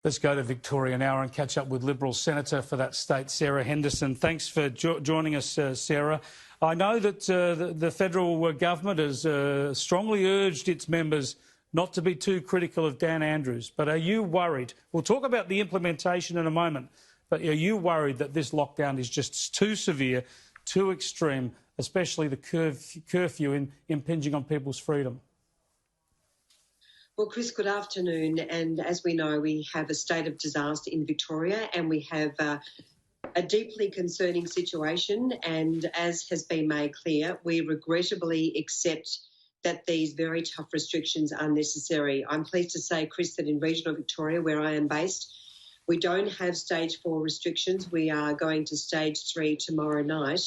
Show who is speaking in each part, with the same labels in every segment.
Speaker 1: Let's go to Victoria now and catch up with Liberal Senator for that state, Sarah Henderson. Thanks for joining us, Sarah. I know that the federal government has strongly urged its members not to be too critical of Dan Andrews, but are you worried? We'll talk about the implementation in a moment, but are you worried that this lockdown is just too severe, too extreme, especially the curfew impinging on people's freedom?
Speaker 2: Well, Chris, good afternoon. And as we know, we have a state of disaster in Victoria and we have a deeply concerning situation. And as has been made clear, we regrettably accept that these very tough restrictions are necessary. I'm pleased to say, Chris, that in regional Victoria, where I am based, we don't have stage 4 restrictions. We are going to stage 3 tomorrow night.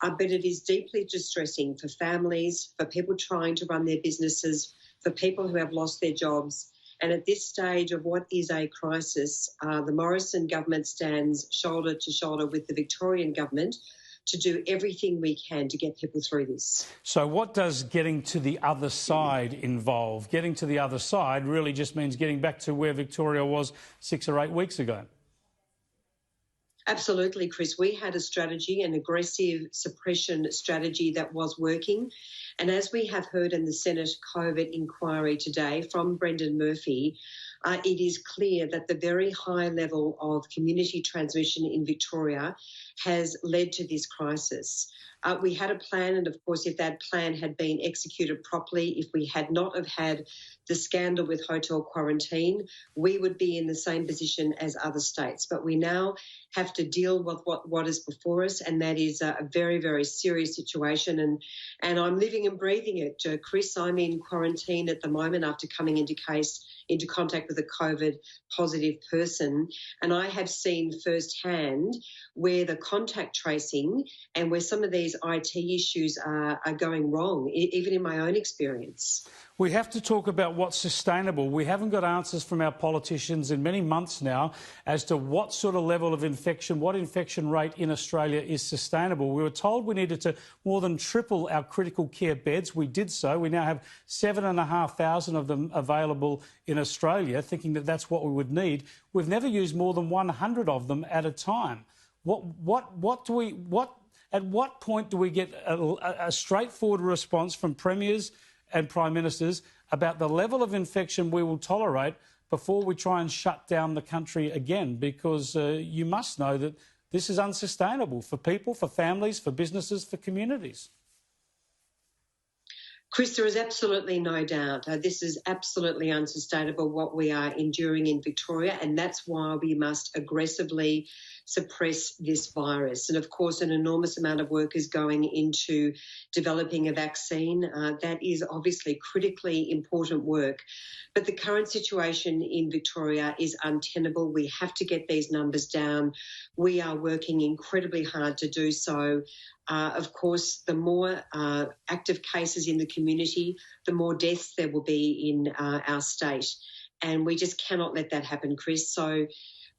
Speaker 2: But it is deeply distressing for families, for people trying to run their businesses, for people who have lost their jobs. And at this stage of what is a crisis, the Morrison government stands shoulder to shoulder with the Victorian government to do everything we can to get people through this.
Speaker 1: So what does getting to the other side involve? Getting to the other side really just means getting back to where Victoria was 6 or 8 weeks ago.
Speaker 2: Absolutely, Chris. We had a strategy, an aggressive suppression strategy that was working. And as we have heard in the Senate COVID inquiry today from Brendan Murphy, it is clear that the very high level of community transmission in Victoria has led to this crisis. We had a plan, and of course, if that plan had been executed properly, if we had not have had the scandal with hotel quarantine, we would be in the same position as other states. But we now have to deal with what is before us, and that is a very, very serious situation. And I'm living and breathing it. Chris, I'm in quarantine at the moment after coming into contact with a COVID positive person, and I have seen firsthand where the contact tracing and where some of these IT issues are going wrong, even in my own experience.
Speaker 1: We have to talk about what's sustainable. We haven't got answers from our politicians in many months now as to what sort of level of infection, what infection rate in Australia is sustainable. We were told we needed to more than triple our critical care beds. We did so. We now have 7,500 of them available in Australia, thinking that that's what we would need. We've never used more than 100 of them at a time. At what point do we get a straightforward response from premiers and prime ministers about the level of infection we will tolerate before we try and shut down the country again? Because you must know that this is unsustainable for people, for families, for businesses, for communities.
Speaker 2: Chris, there is absolutely no doubt. This is absolutely unsustainable, what we are enduring in Victoria, and that's why we must aggressively suppress this virus. And, of course, an enormous amount of work is going into developing a vaccine. That is obviously critically important work. But the current situation in Victoria is untenable. We have to get these numbers down. We are working incredibly hard to do so. Of course, the more active cases in the community, the more deaths there will be in our state. And we just cannot let that happen, Chris. So,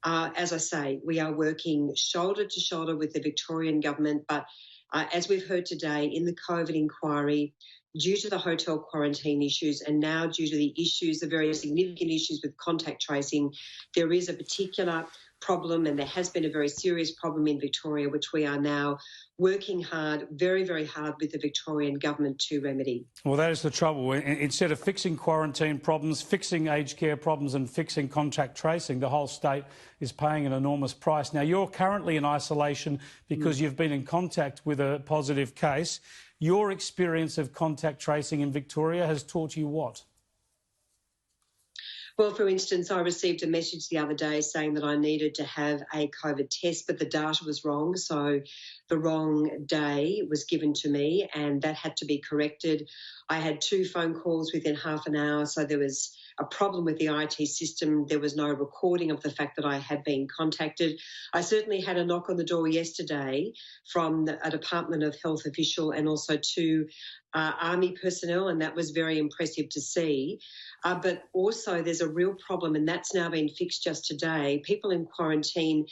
Speaker 2: as I say, we are working shoulder to shoulder with the Victorian government. But as we've heard today in the COVID inquiry, due to the hotel quarantine issues and now due to the issues, the very significant issues with contact tracing, there is a particular problem, and there has been a very serious problem in Victoria, which we are now working hard, very, very hard with the Victorian government to remedy.
Speaker 1: Well, that is the trouble. Instead of fixing quarantine problems, fixing aged care problems and fixing contact tracing, the whole state is paying an enormous price. Now, you're currently in isolation because you've been in contact with a positive case. Your experience of contact tracing in Victoria has taught you what?
Speaker 2: Well, for instance, I received a message the other day saying that I needed to have a COVID test, but the data was wrong. So the wrong day was given to me and that had to be corrected. I had 2 phone calls within half an hour. So there was a problem with the IT system. There was no recording of the fact that I had been contacted. I certainly had a knock on the door yesterday from a Department of Health official and also 2 Army personnel, and that was very impressive to see. But also there's a real problem, and that's now been fixed just today. People in quarantine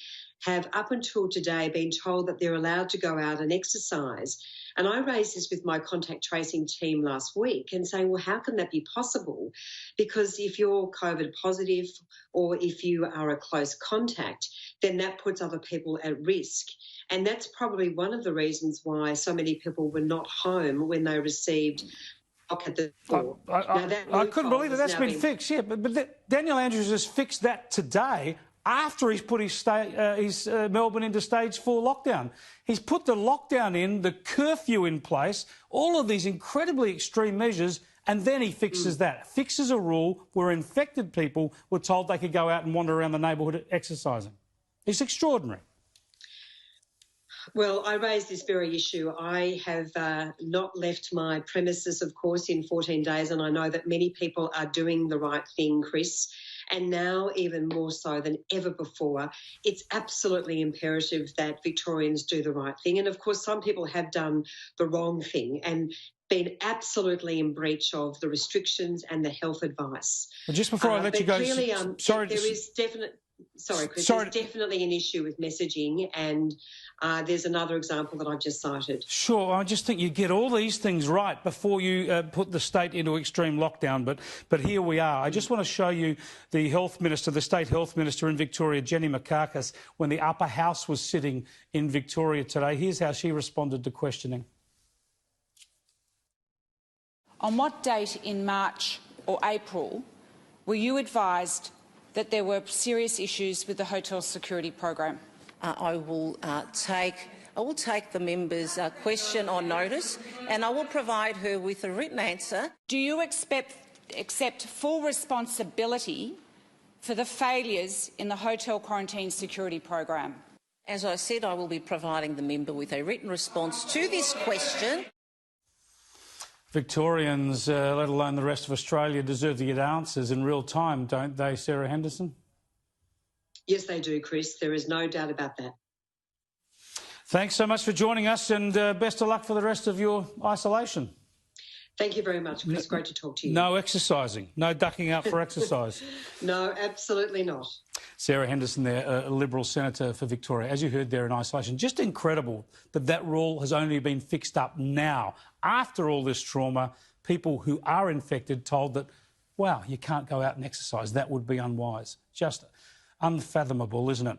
Speaker 2: have up until today been told that they're allowed to go out and exercise. And I raised this with my contact tracing team last week and saying, well, how can that be possible? Because if you're COVID positive or if you are a close contact, then that puts other people at risk. And that's probably one of the reasons why so many people were not home when they received knock at the door.
Speaker 1: I couldn't believe that's been fixed. Yeah, but Daniel Andrews has fixed that today after he's put his Melbourne into stage 4 lockdown. He's put the lockdown in, the curfew in place, all of these incredibly extreme measures, and then he fixes that. Fixes a rule where infected people were told they could go out and wander around the neighbourhood exercising. It's extraordinary.
Speaker 2: Well, I raised this very issue. I have not left my premises, of course, in 14 days, and I know that many people are doing the right thing, Chris. And now, even more so than ever before, it's absolutely imperative that Victorians do the right thing. And, of course, some people have done the wrong thing and been absolutely in breach of the restrictions and the health advice.
Speaker 1: Well, just before I let you go...
Speaker 2: Clearly, there's definitely an issue with messaging, and there's another example that I've just cited.
Speaker 1: Sure, I just think you get all these things right before you put the state into extreme lockdown, but here we are. I just want to show you the Health Minister, the State Health Minister in Victoria, Jenny Mikakis, when the upper house was sitting in Victoria today. Here's how she responded to questioning.
Speaker 3: On what date in March or April were you advised that there were serious issues with the hotel security program?
Speaker 4: I will take the member's question on notice, and I will provide her with a written answer.
Speaker 3: Do you accept full responsibility for the failures in the hotel quarantine security program?
Speaker 4: As I said, I will be providing the member with a written response to this question.
Speaker 1: Victorians, let alone the rest of Australia, deserve to get answers in real time, don't they, Sarah Henderson?
Speaker 2: Yes, they do, Chris. There is no doubt about that.
Speaker 1: Thanks so much for joining us, and best of luck for the rest of your isolation.
Speaker 2: Thank you very much, Chris. Great to talk to you.
Speaker 1: No exercising, no ducking out for exercise.
Speaker 2: No, absolutely not.
Speaker 1: Sarah Henderson there, a Liberal Senator for Victoria. As you heard there in isolation, just incredible that that rule has only been fixed up now, after all this trauma, people who are infected told that, wow, you can't go out and exercise. That would be unwise. Just unfathomable, isn't it?